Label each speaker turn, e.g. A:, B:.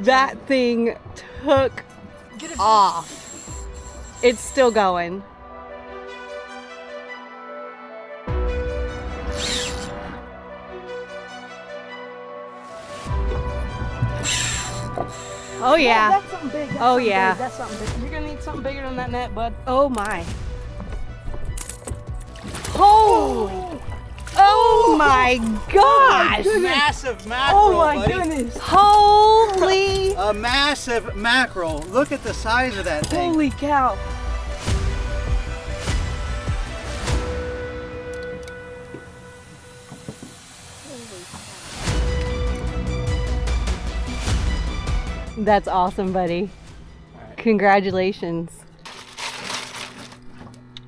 A: That thing took off. It's still going. Oh yeah.
B: That's something big. That's
A: Oh
B: something
A: yeah.
B: Big. That's something big. You're gonna need something bigger than that net, bud.
A: Oh my. Holy. Oh my gosh.
C: Massive mackerel,
B: Oh my
C: buddy.
B: goodness.
A: Holy.
C: A massive mackerel. Look at the size of that thing.
B: Holy cow.
A: That's awesome, buddy. Congratulations.